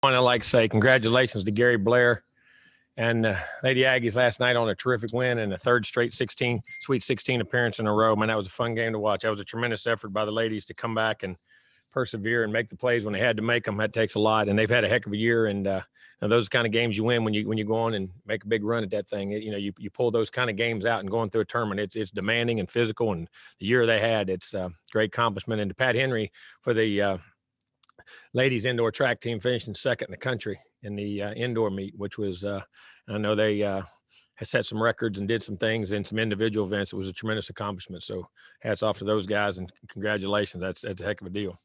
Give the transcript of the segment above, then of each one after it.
want to say congratulations to Gary Blair and Lady Aggies last night on a terrific win and a third straight Sweet 16 appearance in a row. Man, that was a fun game to watch. That was a tremendous effort by the ladies to come back and persevere and make the plays when they had to make them. That takes a lot, and they've had a heck of a year. And those kind of games you win when you go on and make a big run at that thing. You pull those kind of games out and going through a tournament. It's demanding and physical. And the year they had, it's a great accomplishment. And to Pat Henry for the ladies indoor track team, finishing second in the country in the indoor meet, which was I know they has set some records and did some things in some individual events. It was a tremendous accomplishment. So hats off to those guys and congratulations. That's a heck of a deal.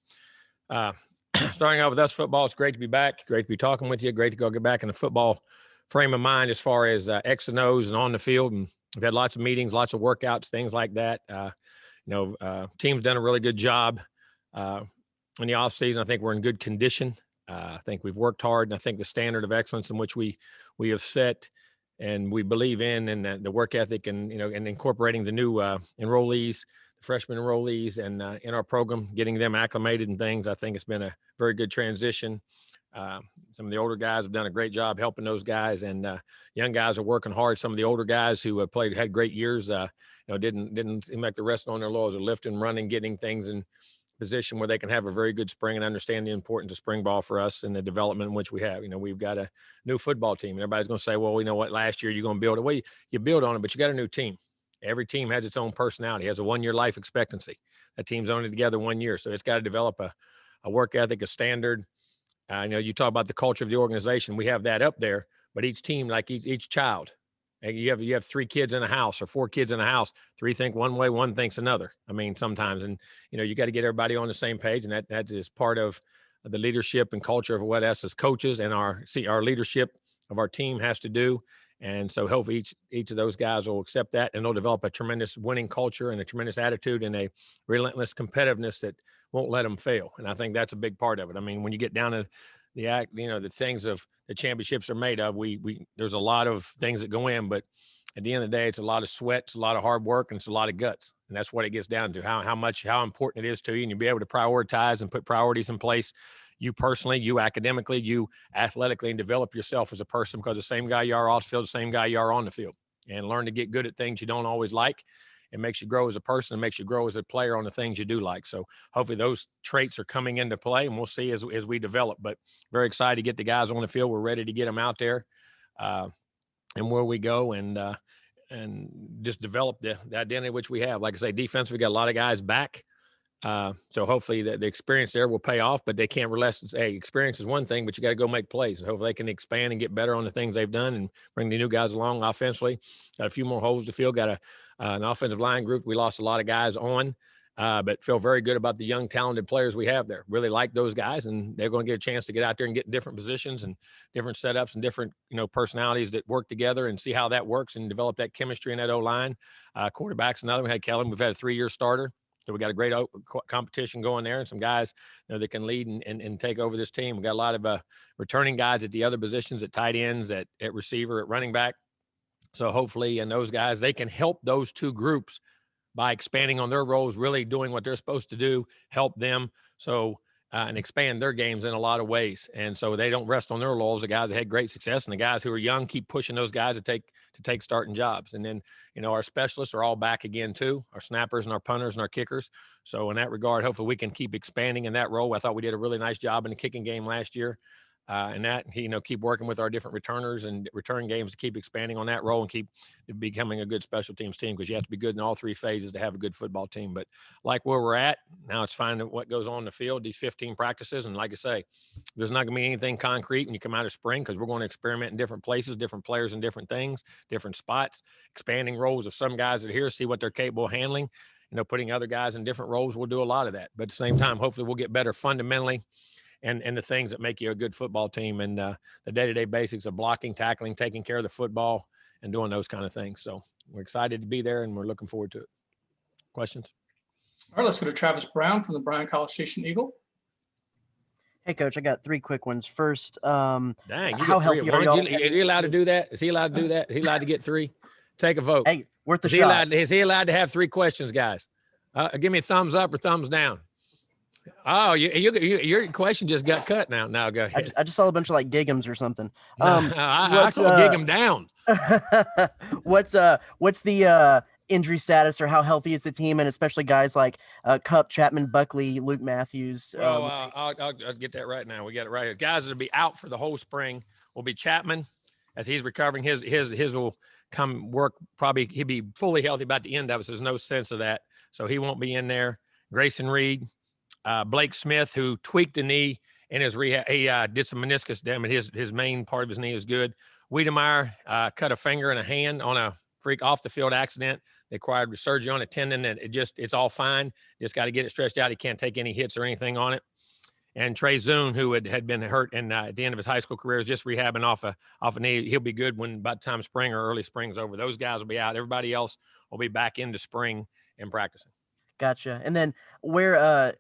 Starting off with us football, it's great to be back. Great to be talking with you. Great to get back in the football frame of mind as far as X and O's and on the field. And we've had lots of meetings, lots of workouts, things like that. Team's done a really good job in the off season. I think we're in good condition. I think we've worked hard, and I think the standard of excellence in which we have set and we believe in, and the work ethic and incorporating the new enrollees, the freshman enrollees, and in our program, getting them acclimated and things. I think it's been a very good transition. Some of the older guys have done a great job helping those guys, and young guys are working hard. Some of the older guys who have had great years, didn't seem like they're resting on their laurels, are lifting, running, getting things in position where they can have a very good spring and understand the importance of spring ball for us and the development in which we have. We've got a new football team, and everybody's going to say, well, you know what, last year you're going to build it. Well, you build on it, but you got a new team. Every team has its own personality, has a 1-year life expectancy. That team's only together 1 year. So it's got to develop a work ethic, a standard. You talk about the culture of the organization. We have that up there, but each team, like each child, you have 3 kids in a house or 4 kids in a house. 3 think one way, 1 thinks another. I mean, sometimes, and you got to get everybody on the same page, and that is part of the leadership and culture of what us as coaches and our leadership of our team has to do. And so hopefully each of those guys will accept that, and they'll develop a tremendous winning culture and a tremendous attitude and a relentless competitiveness that won't let them fail. And I think that's a big part of it. I mean, when you get down to the things of the championships are made of, there's a lot of things that go in, but at the end of the day, it's a lot of sweat, it's a lot of hard work, and it's a lot of guts. And that's what it gets down to, how important it is to you. And you'll be able to prioritize and put priorities in place. You personally, you academically, you athletically, and develop yourself as a person, because the same guy you are off the field, the same guy you are on the field, and learn to get good at things you don't always like. It makes you grow as a person. It makes you grow as a player on the things you do like. So hopefully those traits are coming into play, and we'll see as we develop. But very excited to get the guys on the field. We're ready to get them out there and where we go and just develop the identity which we have. Like I say, defense, we got a lot of guys back. So hopefully the experience there will pay off, but they can't relax. Hey, experience is one thing, but you got to go make plays. And hopefully they can expand and get better on the things they've done and bring the new guys along offensively. Got a few more holes to fill. Got an offensive line group. We lost a lot of guys on, but feel very good about the young, talented players we have there. Really like those guys, and they're going to get a chance to get out there and get in different positions and different setups and different, personalities that work together and see how that works and develop that chemistry in that O-line. Quarterback's another. We had Kellen. We've had a 3-year starter. So we got a great competition going there, and some guys that can lead and take over this team. We got a lot of returning guys at the other positions, at tight ends, at receiver, at running back. So hopefully, and those guys, they can help those 2 groups by expanding on their roles, really doing what they're supposed to do, help them and expand their games in a lot of ways. And so they don't rest on their laurels. The guys that had great success, and the guys who are young keep pushing those guys to take starting jobs. And then, our specialists are all back again too, our snappers and our punters and our kickers. So in that regard, hopefully we can keep expanding in that role. I thought we did a really nice job in the kicking game last year. And that, keep working with our different returners and return games to keep expanding on that role and keep becoming a good special teams team, because you have to be good in all 3 phases to have a good football team. But like where we're at, now it's finding what goes on in the field, these 15 practices. And like I say, there's not going to be anything concrete when you come out of spring, because we're going to experiment in different places, different players and different things, different spots, expanding roles of some guys that are here, see what they're capable of handling. Putting other guys in different roles, we'll do a lot of that. But at the same time, hopefully we'll get better fundamentally and the things that make you a good football team, and the day-to-day basics of blocking, tackling, taking care of the football, and doing those kind of things. So we're excited to be there, and we're looking forward to it. Questions? All right, let's go to Travis Brown from the Bryan College Station Eagle. Hey, Coach, I got 3 quick ones. First, Dang, you how get 3 healthy at are once? y'all? Is he allowed to do that? Is he allowed to do that? Is he allowed to get 3? Take a vote. Hey, worth the shot. Is he allowed to have 3 questions, guys? Give me a thumbs up or thumbs down. Oh, your question just got cut now. Now go I ahead. just, I just saw a bunch of like Gigums or something. No, I What's call dig him down. what's the injury status, or how healthy is the team, and especially guys like Cup, Chapman, Buckley, Luke Matthews? Well, I'll get that right now. We got it right here. Guys that'll be out for the whole spring will be Chapman, as he's recovering. His will come work probably. He'll be fully healthy about the end of it. So there's no sense of that, so he won't be in there. Grayson Reed, Blake Smith, who tweaked a knee in his rehab. He did some meniscus damage. His main part of his knee is good. Wiedemeyer cut a finger and a hand on a freak off the field accident. They required surgery on a tendon, and it's all fine. Just got to get it stretched out. He can't take any hits or anything on it. And Trey Zune, who had been hurt and at the end of his high school career, is just rehabbing off a knee. He'll be good when by the time spring or early spring's over. Those guys will be out. Everybody else will be back into spring and practicing. Gotcha. And then where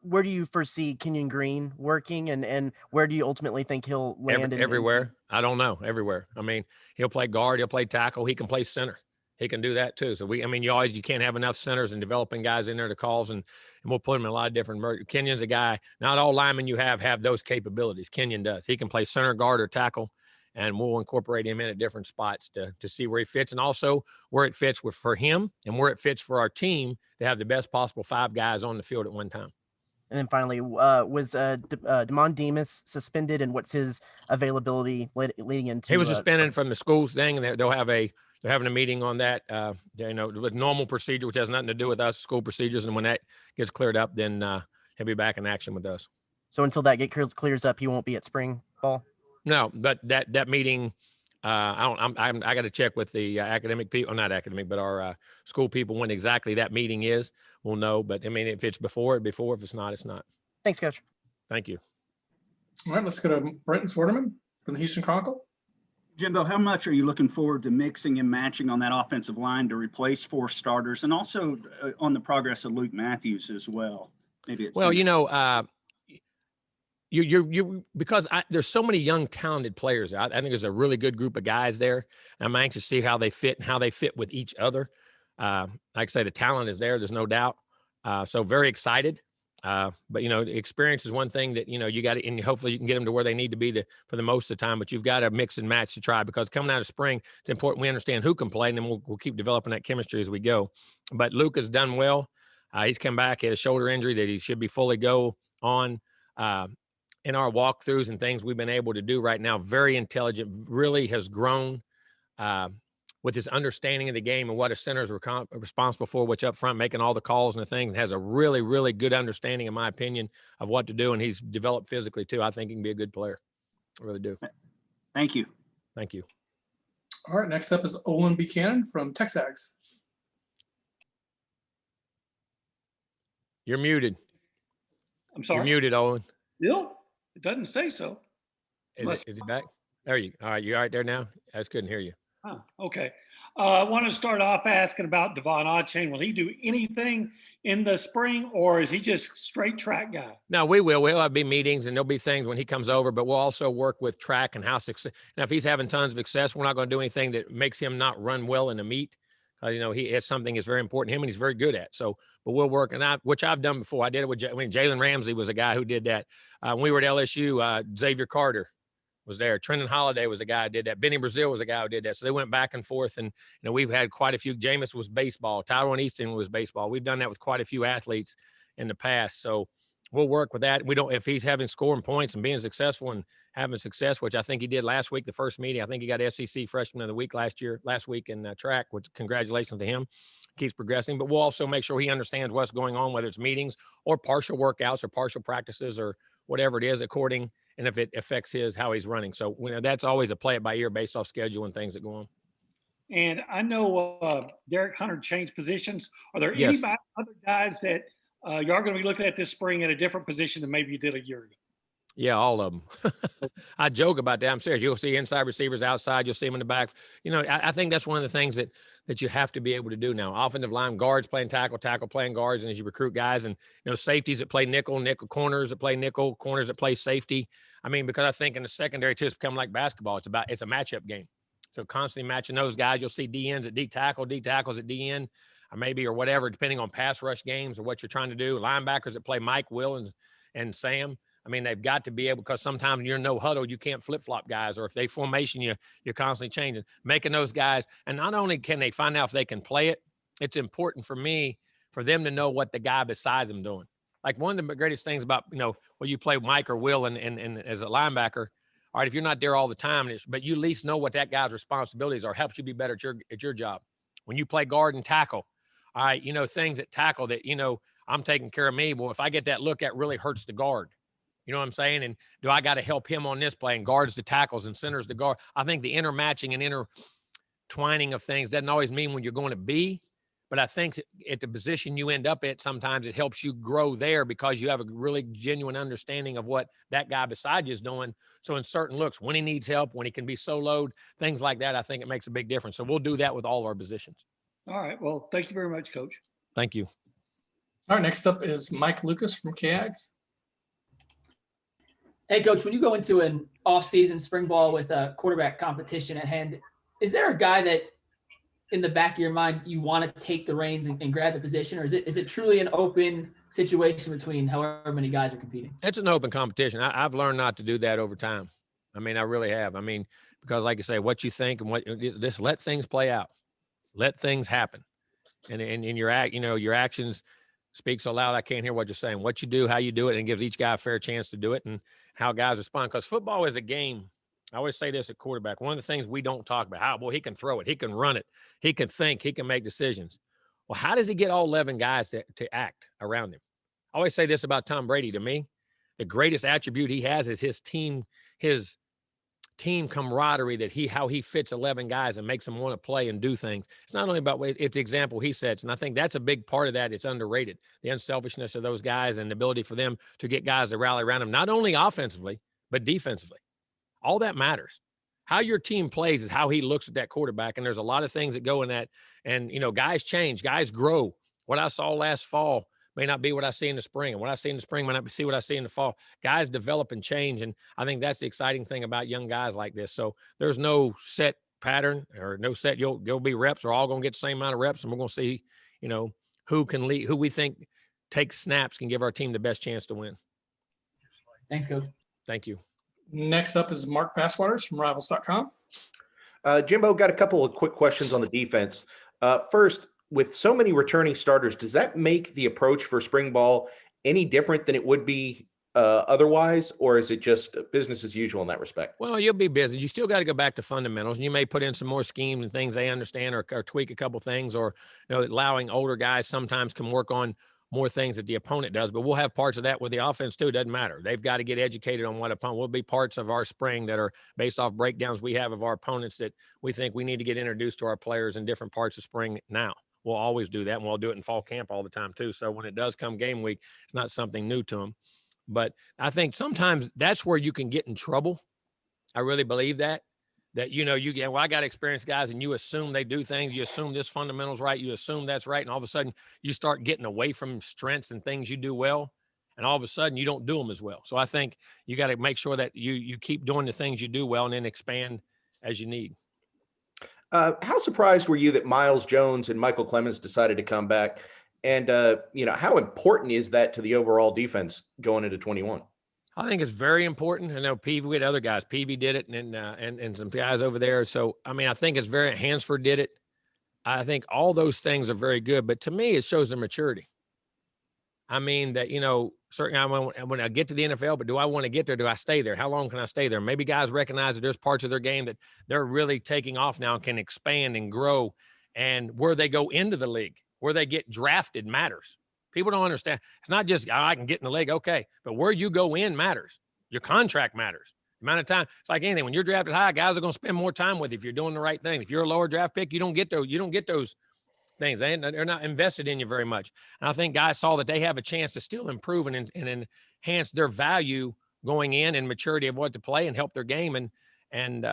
do you foresee Kenyon Green working, and where do you ultimately think he'll land? Everywhere. I don't know. Everywhere. I mean, he'll play guard. He'll play tackle. He can play center. He can do that too. So you can't have enough centers and developing guys in there to calls, and we'll put him in a lot of different. Kenyon's a guy. Not all linemen you have those capabilities. Kenyon does. He can play center, guard, or tackle, and we'll incorporate him in at different spots to see where he fits, and also where it fits for him and where it fits for our team to have the best possible 5 guys on the field at one time. And then finally, was Damon Demas suspended, and what's his availability leading into? He was suspended from the school thing, and they're having a meeting on that. With normal procedure, which has nothing to do with us, school procedures, and when that gets cleared up, then he'll be back in action with us. So until that clears up, he won't be at spring ball. No, but that meeting, I got to check with the academic people, not academic, but our school people when exactly that meeting is. We'll know, but I mean, if it's before. If it's not, it's not. Thanks, Coach. Thank you. All right, let's go to Brenton Swerdeman from the Houston Chronicle. Jimbo, how much are you looking forward to mixing and matching on that offensive line to replace 4 starters, and also on the progress of Luke Matthews as well? Because there's so many young, talented players. I think there's a really good group of guys there. I'm anxious to see how they fit and how they fit with each other. Like I say, the talent is there. There's no doubt. So very excited. But experience is one thing that, you got to, and hopefully you can get them to where they need to be for the most of the time, but you've got to mix and match to try, because coming out of spring, it's important we understand who can play, and then we'll keep developing that chemistry as we go. But Luke has done well. He's come back. He had a shoulder injury that he should be fully go on. In our walkthroughs and things we've been able to do right now, very intelligent, really has grown with his understanding of the game and what his centers were responsible for, which up front, making all the calls and the thing, has a really, really good understanding, in my opinion, of what to do. And he's developed physically too. I think he can be a good player. I really do. Thank you. Thank you. All right, next up is Olin Buchanan from Texags. You're muted. I'm sorry. You're muted, Olin. Bill? It doesn't say so. Is he back? There you all right. You all right there now? I just couldn't hear you. Huh, okay. I want to start off asking about Devon Odchain. Will he do anything in the spring, or is he just straight track guy? No, we will. We'll have meetings, and there'll be things when he comes over, but we'll also work with track and how success. Now, if he's having tons of success, we're not going to do anything that makes him not run well in the meet. He has something that's very important to him and he's very good at. So, but we'll work, which I've done before. I did it with, Jalen Ramsey was a guy who did that. When we were at LSU, Xavier Carter was there. Trenton Holiday was a guy who did that. Benny Brazil was a guy who did that. So they went back and forth, and we've had quite a few. Jameis was baseball. Tyrone Easton was baseball. We've done that with quite a few athletes in the past. So we'll work with that. If he's having scoring points and being successful and having success, which I think he did last week, the first meeting, I think he got SEC Freshman of the Week last week in track, which congratulations to him. Keeps progressing, but we'll also make sure he understands what's going on, whether it's meetings or partial workouts or partial practices or whatever it is, according, and if it affects how he's running. So that's always a play it by ear based off schedule and things that go on. And I know Derek Hunter changed positions. Are there Yes. any other guys that you are going to be looking at this spring at a different position than maybe you did a year ago? Yeah, all of them. I joke about that. I'm serious. You'll see inside receivers outside. You'll see them in the back. I think that's one of the things that you have to be able to do now. Offensive line guards playing tackle playing guards, and as you recruit guys, and safeties that play nickel corners that play nickel, corners that play safety. I mean, because I think in the secondary too, it's become like basketball. It's a matchup game. So constantly matching those guys. You'll see DNs at D tackle, D tackles at DN, or maybe or whatever, depending on pass rush games or what you're trying to do. Linebackers that play Mike, Will, and Sam. I mean, they've got to be able, because sometimes when you're in no huddle, you can't flip-flop guys, or if they formation you, you're constantly changing, making those guys. And not only can they find out if they can play it, it's important for me for them to know what the guy beside them doing. Like one of the greatest things about, when you play Mike or Will and as a linebacker, all right, if you're not there all the time, but you at least know what that guy's responsibilities are, helps you be better at your job. When you play guard and tackle, all right, things at tackle that, I'm taking care of me. Well, if I get that look, that really hurts the guard. You know what I'm saying? And do I got to help him on this play, and guards the tackles and centers the guard? I think the intermatching and intertwining of things doesn't always mean when you're going to be, but I think at the position you end up at, sometimes it helps you grow there because you have a really genuine understanding of what that guy beside you is doing. So in certain looks, when he needs help, when he can be soloed, things like that, I think it makes a big difference. So we'll do that with all our positions. All right. Well, thank you very much, Coach. Thank you. All right, next up is Mike Lucas from KAGS. Hey, Coach, when you go into an off-season spring ball with a quarterback competition at hand, is there a guy that in the back of your mind you want to take the reins and grab the position, or is it truly an open situation between however many guys are competing? It's an open competition. I've learned not to do that over time. I mean, I really have. I mean, because like I say, what you think and just let things play out, let things happen, and your actions speak so loud I can't hear what you're saying. What you do, how you do it, and it gives each guy a fair chance to do it, and how guys respond. Because football is a game. I always say this at quarterback. One of the things we don't talk about, he can throw it, he can run it, he can think, he can make decisions. Well, how does he get all 11 guys to act around him? I always say this about Tom Brady. To me, the greatest attribute he has is his team camaraderie, how he fits 11 guys and makes them want to play and do things. It's not only about it's the example he sets. And I think that's a big part of that. It's underrated. The unselfishness of those guys and the ability for them to get guys to rally around them, not only offensively, but defensively. All that matters. How your team plays is how he looks at that quarterback. And there's a lot of things that go in that. And, guys change, guys grow. What I saw last fall may not be what I see in the spring. And what I see in the spring may not be what I see in the fall. Guys develop and change. And I think that's the exciting thing about young guys like this. So there's no set pattern or no set, you'll be reps. We're all going to get the same amount of reps. And we're going to see, who can lead, who we think takes snaps can give our team the best chance to win. Thanks, Coach. Thank you. Next up is Mark Passwaters from Rivals.com. Jimbo, got a couple of quick questions on the defense. First, with so many returning starters, does that make the approach for spring ball any different than it would be otherwise, or is it just business as usual in that respect? Well, you'll be busy. You still got to go back to fundamentals, and you may put in some more schemes and things they understand, or tweak a couple things, or allowing older guys sometimes can work on more things that the opponent does. But we'll have parts of that with the offense too. It doesn't matter. They've got to get educated on what opponent will be parts of our spring that are based off breakdowns we have of our opponents that we think we need to get introduced to our players in different parts of spring now. We'll always do that, and we'll do it in fall camp all the time too. So when it does come game week, it's not something new to them. But I think sometimes that's where you can get in trouble. I really believe that I got experienced guys, and you assume they do things. You assume this fundamental's right. You assume that's right. And all of a sudden you start getting away from strengths and things you do well. And all of a sudden you don't do them as well. So I think you got to make sure that you keep doing the things you do well and then expand as you need. How surprised were you that Miles Jones and Michael Clemens decided to come back? And, how important is that to the overall defense going into 21? I think it's very important. I know Peavy, we had other guys. Peavy did it, and some guys over there. So, I think it's very – Hansford did it. I think all those things are very good. But to me, it shows the maturity. I mean that, certainly when I get to the NFL, but do I want to get there? Do I stay there? How long can I stay there? Maybe guys recognize that there's parts of their game that they're really taking off now and can expand and grow. And where they go into the league, where they get drafted matters. People don't understand. It's not just, I can get in the league. Okay. But where you go in matters. Your contract matters. The amount of time. It's like anything. When you're drafted high, guys are going to spend more time with you if you're doing the right thing. If you're a lower draft pick, you don't get those things. They're not invested in you very much. And I think guys saw that they have a chance to still improve and enhance their value going in and maturity of what to play and help their game. And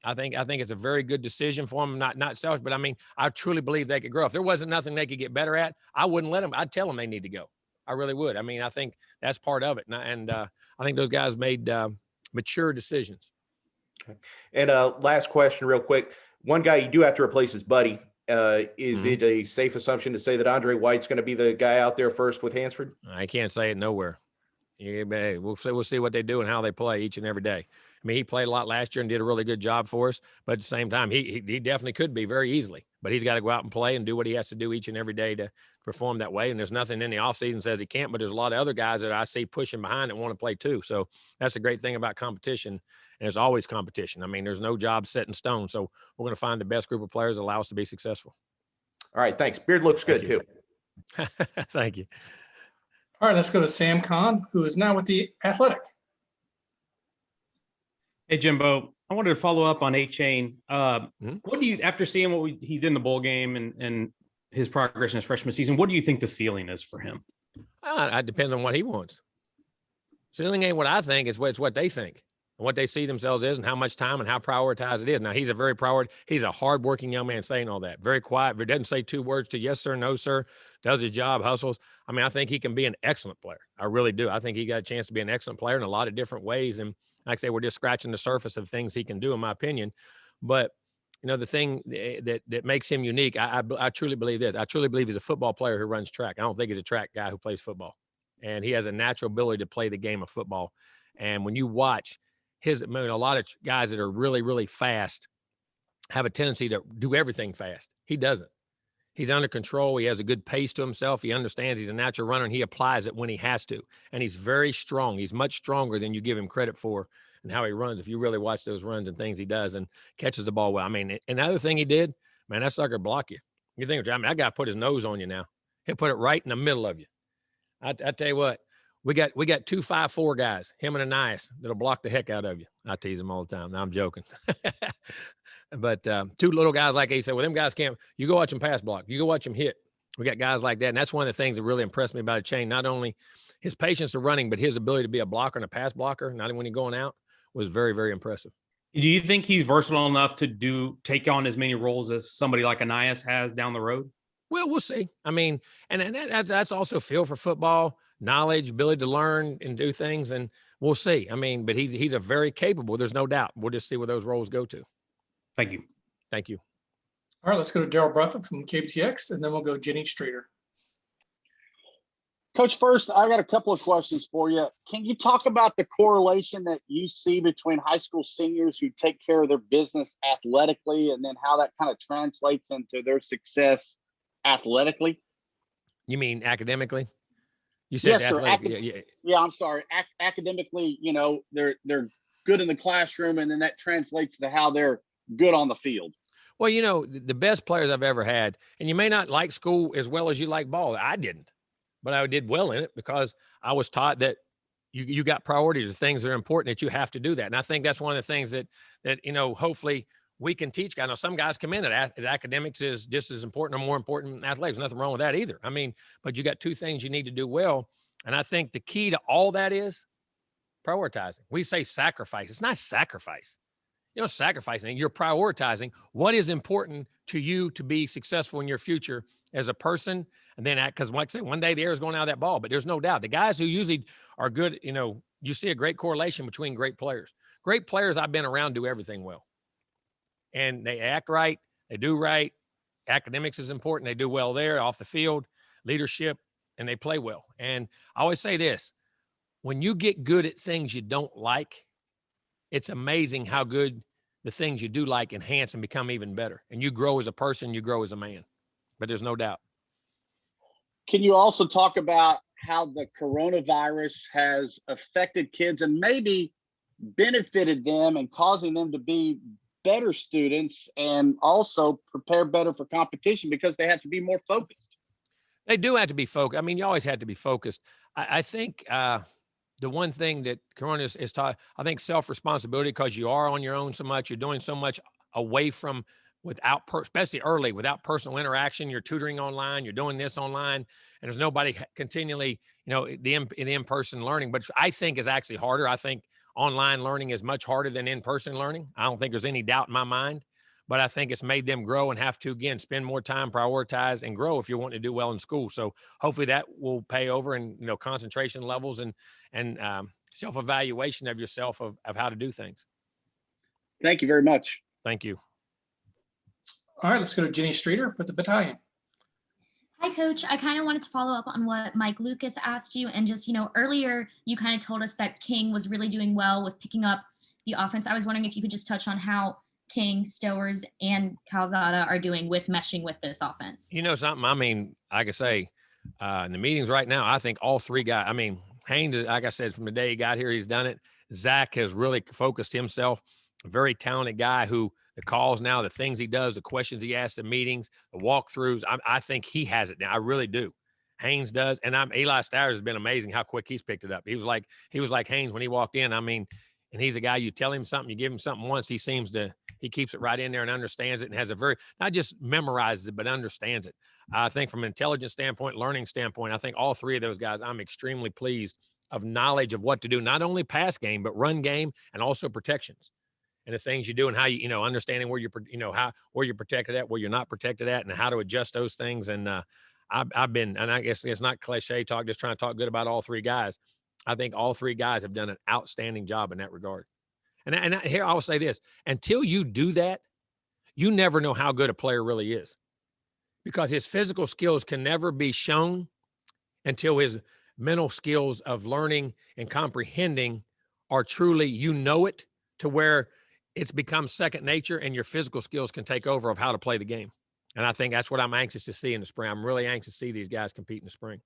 I think it's a very good decision for them. Not selfish, but I truly believe they could grow. If there wasn't nothing they could get better at, I wouldn't let them. I'd tell them they need to go. I really would. I think that's part of it. And I think those guys made mature decisions. Okay. And last question real quick. One guy you do have to replace is Buddy. Is Mhm. it a safe assumption to say that Andre White's going to be the guy out there first with Hansford? I can't say it nowhere. Yeah, but hey, we'll see what they do and how they play each and every day. I mean, he played a lot last year and did a really good job for us. But at the same time, he definitely could be very easily. But he's got to go out and play and do what he has to do each and every day to perform that way. And there's nothing in the offseason says he can't. But there's a lot of other guys that I see pushing behind that want to play too. So that's a great thing about competition. And there's always competition. I mean, there's no job set in stone. So we're going to find the best group of players that allow us to be successful. All right, thanks. Beard looks good Thank you. too. Thank you. All right, let's go to Sam Kahn, who is now with the Athletic. Hey, Jimbo, I wanted to follow up on A-Chain. Mhm. What do you, after seeing what he did in the bowl game and his progress in his freshman season, what do you think the ceiling is for him? I depend on what he wants. Ceiling ain't what I think, it's what they think and what they see themselves is and how much time and how prioritized it is. Now, he's a hardworking young man saying all that. Very quiet, but doesn't say two words to yes, sir, no, sir, does his job, hustles. I mean, I think he can be an excellent player. I really do. I think he got a chance to be an excellent player in a lot of different ways. And like I say, we're just scratching the surface of things he can do, in my opinion. But, you know, the thing that makes him unique, I truly believe this. I truly believe he's a football player who runs track. I don't think he's a track guy who plays football. And he has a natural ability to play the game of football. And when you watch a lot of guys that are really, really fast have a tendency to do everything fast. He doesn't. He's under control. He has a good pace to himself. He understands he's a natural runner and he applies it when he has to. And he's very strong. He's much stronger than you give him credit for and how he runs. If you really watch those runs and things he does and catches the ball well. I mean, another thing he did, man, that sucker block you. You think, I mean, that guy put his nose on you now. He'll put it right in the middle of you. I tell you what, we got 2 5'4" guys, him and Ananias, that'll block the heck out of you. I tease them all the time. Now I'm joking. But 2 little guys like he said, well, them guys can't. You go watch them pass block. You go watch them hit. We got guys like that. And that's one of the things that really impressed me about A-Chain. Not only his patience to running, but his ability to be a blocker and a pass blocker, not when he's going out, was very, very impressive. Do you think he's versatile enough to take on as many roles as somebody like Ananias has down the road? Well, we'll see. I mean, and that's also feel for football, knowledge, ability to learn and do things, and we'll see. I mean, but he's a very capable. There's no doubt. We'll just see where those roles go to. Thank you. Thank you. All right, let's go to Daryl Bruffett from KBTX, and then we'll go Jenny Streeter. Coach, first, I got a couple of questions for you. Can you talk about the correlation that you see between high school seniors who take care of their business athletically and then how that kind of translates into their success athletically? You mean academically? You said Yes, sir. athletic. Yeah, I'm sorry. Academically, you know, they're good in the classroom, and then that translates to how they're good on the field. Well, you know, the best players I've ever had, and you may not like school as well as you like ball. I didn't, but I did well in it because I was taught that you got priorities of things that are important, that you have to do that. And I think that's one of the things that you know, hopefully we can teach guys. Now, some guys come in that academics is just as important or more important than athletics. Nothing wrong with that either. I mean, but you got 2 things you need to do well. And I think the key to all that is prioritizing. We say sacrifice. It's not sacrifice. You're not sacrificing. You're prioritizing what is important to you to be successful in your future as a person. And then, because like I say, one day the air is going out of that ball, but there's no doubt the guys who usually are good, you know, you see a great correlation between great players. Great players I've been around do everything well. And they act right. They do right. Academics is important. They do well there, off the field, leadership, and they play well. And I always say this, when you get good at things you don't like, it's amazing how good the things you do like enhance and become even better. And you grow as a person, you grow as a man. But there's no doubt. Can you also talk about how the coronavirus has affected kids and maybe benefited them and causing them to be better students and also prepare better for competition because they have to be more focused? They do have to be focused. I mean, you always have to be focused. I think the one thing that Corona is taught, I think self-responsibility, because you are on your own so much, you're doing so much away from, especially early, without personal interaction. You're tutoring online, you're doing this online, and there's nobody continually, you know, the in-person learning, but I think is actually harder. I think online learning is much harder than in-person learning. I don't think there's any doubt in my mind, but I think it's made them grow and have to, again, spend more time, prioritize, and grow if you want to do well in school. So hopefully that will pay over in, you know, concentration levels and self-evaluation of yourself of how to do things. Thank you very much. Thank you. All right, let's go to Jenny Streeter for the battalion. Hi, Coach. I kind of wanted to follow up on what Mike Lucas asked you. And just, earlier you kind of told us that King was really doing well with picking up the offense. I was wondering if you could just touch on how King, Stowers, and Calzada are doing with meshing with this offense. You know something? I mean, like I say, in the meetings right now, I think all three guys, Haynes, like I said, from the day he got here, he's done it. Zach has really focused himself. A very talented guy who the calls now, the things he does, the questions he asks in meetings, the walkthroughs, I think he has it now. I really do. Haynes does. And Eli Stowers has been amazing how quick he's picked it up. He was like Haynes when he walked in. And he's a guy, you tell him something, you give him something once, he keeps it right in there and understands it and has not just memorizes it, but understands it. I think from an intelligence standpoint, learning standpoint, I think all three of those guys, I'm extremely pleased of knowledge of what to do, not only pass game, but run game and also protections. And the things you do and how understanding where where you're protected at, where you're not protected at, and how to adjust those things. And I've been, and I guess it's not cliche talk, just trying to talk good about all three guys. I think all three guys have done an outstanding job in that regard. And here I will say this: until you do that, you never know how good a player really is, because his physical skills can never be shown until his mental skills of learning and comprehending are truly, it to where it's become second nature and your physical skills can take over of how to play the game. And I think that's what I'm anxious to see in the spring. I'm really anxious to see these guys compete in the spring.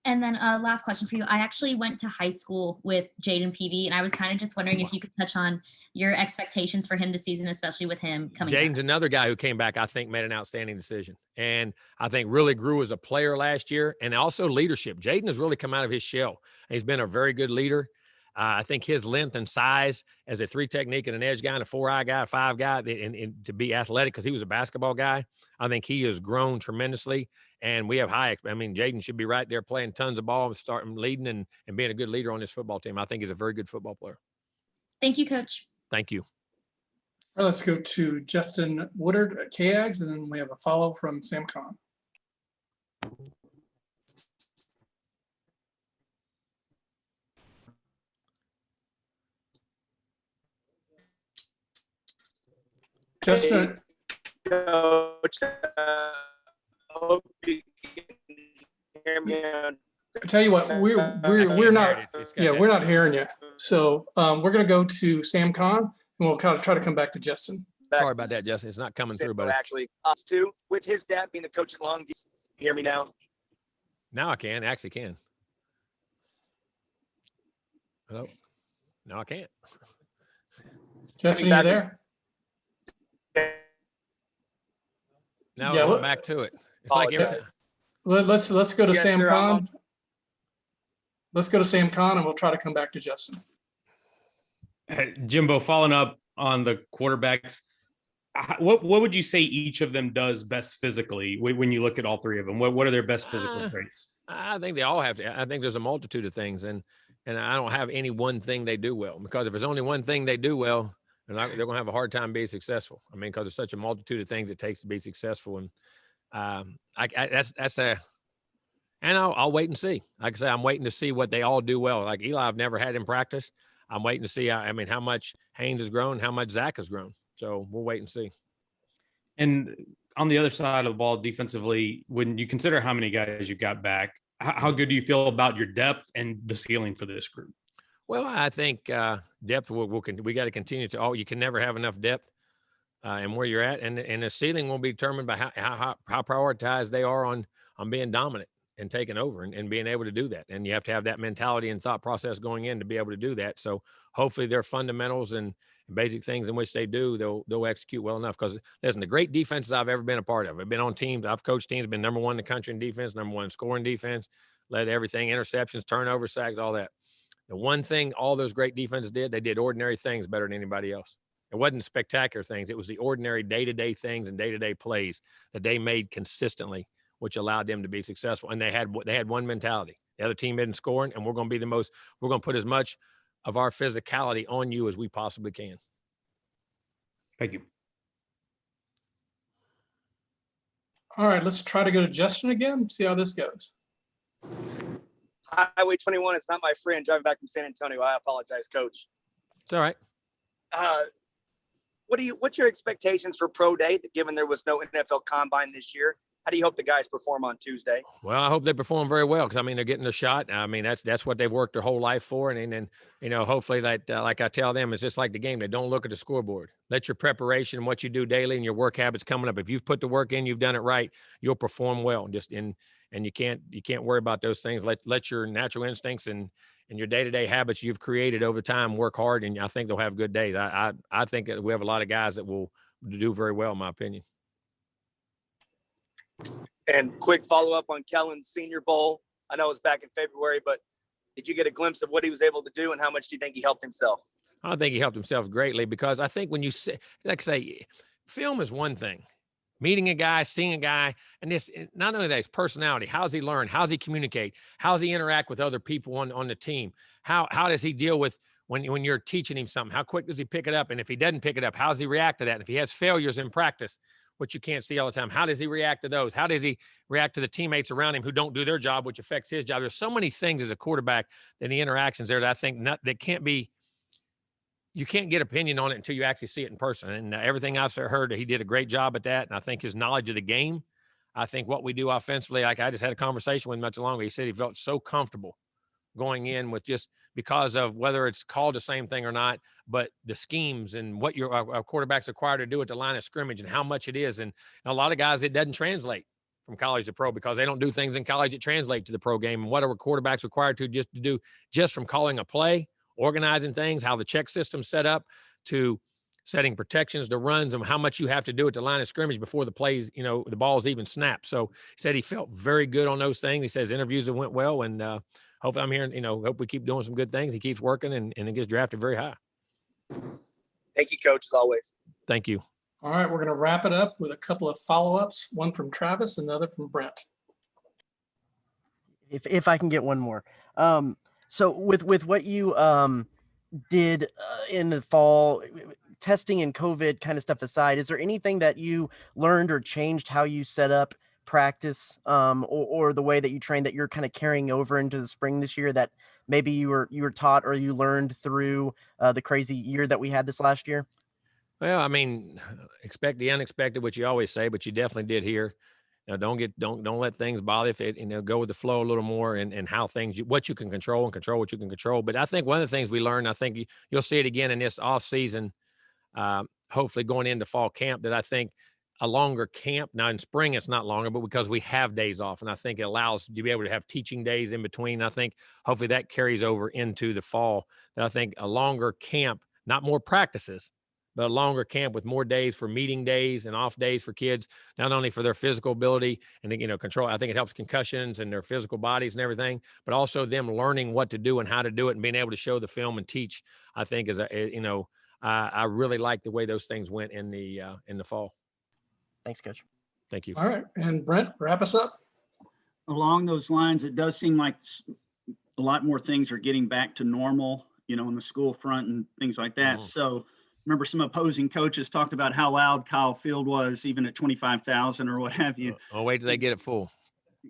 And then last question for you. I actually went to high school with Jaden Peavy, and I was kind of just wondering if you could touch on your expectations for him this season, especially with him coming back. Jaden's another guy who came back, I think, made an outstanding decision. And I think really grew as a player last year, and also leadership. Jaden has really come out of his shell. He's been a very good leader. I think his length and size as a 3 technique and an edge guy and a 4-eye guy, a 5 guy, and to be athletic because he was a basketball guy, I think he has grown tremendously. And we have Jaden should be right there playing tons of ball and starting leading and being a good leader on this football team. I think he's a very good football player. Thank you, Coach. Thank you. All right, let's go to Justin Woodard at KAGS, and then we have a follow from Sam Kahn. Justin, Coach, hope you can hear me. I tell you what, we're not hearing you. So we're going to go to Sam Kahn, and we'll kind of try to come back to Justin. Sorry about that, Justin. It's not coming through, buddy. Actually, too, with his dad being the coach at Long, hear me now? Now I can. Actually can. Hello? No, I can't. Justin, you there? Now we're back to it. It's like every time. Let's go to Sam Kahn. Let's go to Sam Kahn, and we'll try to come back to Justin. Hey, Jimbo, following up on the quarterbacks, what would you say each of them does best physically when you look at all three of them? What are their best physical traits? I think they all have to. I think there's a multitude of things, and I don't have any one thing they do well, because if there's only one thing they do well, they're going to have a hard time being successful. Because there's such a multitude of things it takes to be successful. And and I'll wait and see. Like I say, I'm waiting to see what they all do well. Like Eli, I've never had in practice. I'm waiting to see, how much Haynes has grown, how much Zach has grown. So we'll wait and see. And on the other side of the ball, defensively, when you consider how many guys you got back, how good do you feel about your depth and the ceiling for this group? Well, I think depth, we got to continue to, you can never have enough depth and where you're at. And the ceiling will be determined by how prioritized they are on being dominant and taking over and being able to do that. And you have to have that mentality and thought process going in to be able to do that. So hopefully their fundamentals and basic things in which they do, they'll execute well enough. Because listen, the great defenses I've ever been a part of, I've been on teams, I've coached teams, been number 1 in the country in defense, number 1 in scoring defense, led everything, interceptions, turnovers, sacks, all that. The one thing all those great defenses did, they did ordinary things better than anybody else. It wasn't spectacular things. It was the ordinary day-to-day things and day-to-day plays that they made consistently, which allowed them to be successful. And they had one mentality. The other team isn't scoring, and we're going to put as much of our physicality on you as we possibly can. Thank you. All right, let's try to go to Justin again, see how this goes. Highway 21, it's not my friend driving back from San Antonio. I apologize, Coach. It's all right. what's your expectations for pro day, given there was no NFL combine this year? How do you hope the guys perform on Tuesday? Well, I hope they perform very well, because I mean, they're getting a shot. I mean, that's what they've worked their whole life for, and then hopefully that like I tell them, it's just like the game. They don't look at the scoreboard. Let your preparation and what you do daily and your work habits coming up. If you've put the work in, you've done it right, you'll perform well. And you can't worry about those things. Let your natural instincts and your day-to-day habits you've created over time work hard, and I think they'll have good days. I think that we have a lot of guys that will do very well, in my opinion. And quick follow-up on Kellen's Senior Bowl. I know it was back in February, but did you get a glimpse of what he was able to do, and how much do you think he helped himself? I think he helped himself greatly, because I think when you say, like I say, film is one thing. Meeting a guy, seeing a guy, and this, not only that, his personality. How's he learn? How's he communicate? How's he interact with other people on the team? How does he deal with when you're teaching him something? How quick does he pick it up? And if he doesn't pick it up, how does he react to that? And if he has failures in practice, which you can't see all the time, how does he react to those? How does he react to the teammates around him who don't do their job, which affects his job? There's so many things as a quarterback and the interactions there that I think that can't be. You can't get opinion on it until you actually see it in person. And everything I've heard, he did a great job at that. And I think his knowledge of the game, I think what we do offensively, like I just had a conversation with him not too long ago. He said he felt so comfortable going in with, just because of whether it's called the same thing or not, but the schemes and what your quarterback's required to do at the line of scrimmage and how much it is. And a lot of guys, it doesn't translate from college to pro, because they don't do things in college that translate to the pro game. And what are quarterbacks required to do just from calling a play, organizing things, how the check system's set up, to setting protections to runs, and how much you have to do at the line of scrimmage before the plays, the ball's even snapped. So he said he felt very good on those things. He says interviews have went well, and hopefully I'm hearing, hope we keep doing some good things. He keeps working and it gets drafted very high. Thank you, Coach, as always. Thank you. All right, we're going to wrap it up with a couple of follow-ups, one from Travis, another from Brent. If I can get one more. So with what you did in the fall, testing and COVID kind of stuff aside, is there anything that you learned or changed how you set up practice, or the way that you train, that you're kind of carrying over into the spring this year, that maybe you were taught or you learned through the crazy year that we had this last year? Well, I mean, expect the unexpected, which you always say, but you definitely did here. Don't let things bother you. Go with the flow a little more, and how things, what you can control, and control what you can control. But I think one of the things we learned, I think you'll see it again in this off season, hopefully going into fall camp, that I think a longer camp. Now in spring, it's not longer, but because we have days off, and I think it allows you to be able to have teaching days in between. I think hopefully that carries over into the fall, that I think a longer camp, not more practices, but a longer camp with more days for meeting days and off days for kids, not only for their physical ability and, control. I think it helps concussions and their physical bodies and everything, but also them learning what to do and how to do it, and being able to show the film and teach, I think I really like the way those things went in the fall. Thanks, Coach. Thank you. All right, and Brent, wrap us up. Along those lines, it does seem like a lot more things are getting back to normal, on the school front and things like that. So remember, some opposing coaches talked about how loud Kyle Field was, even at 25,000 or what have you. I'll wait till they get it full.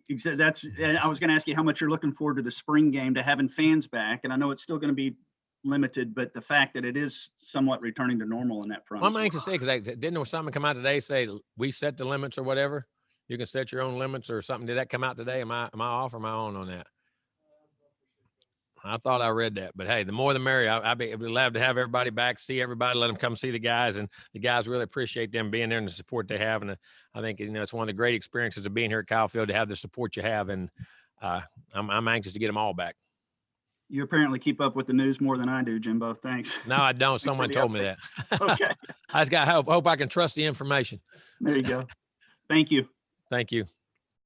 I was going to ask you how much you're looking forward to the spring game, to having fans back. And I know it's still going to be limited, but the fact that it is somewhat returning to normal in that front. Well, I'm anxious to say, because didn't something come out today say we set the limits or whatever? You can set your own limits or something. Did that come out today? Am I off or am I on that? I thought I read that, but hey, the more the merrier. I'd be glad to have everybody back, see everybody, let them come see the guys, and the guys really appreciate them being there and the support they have. And I think it's one of the great experiences of being here at Kyle Field, to have the support you have, and I'm anxious to get them all back. You apparently keep up with the news more than I do, Jimbo. Thanks. No, I don't. Someone told me that. Okay. I just got hope I can trust the information. There you go. Thank you. Thank you.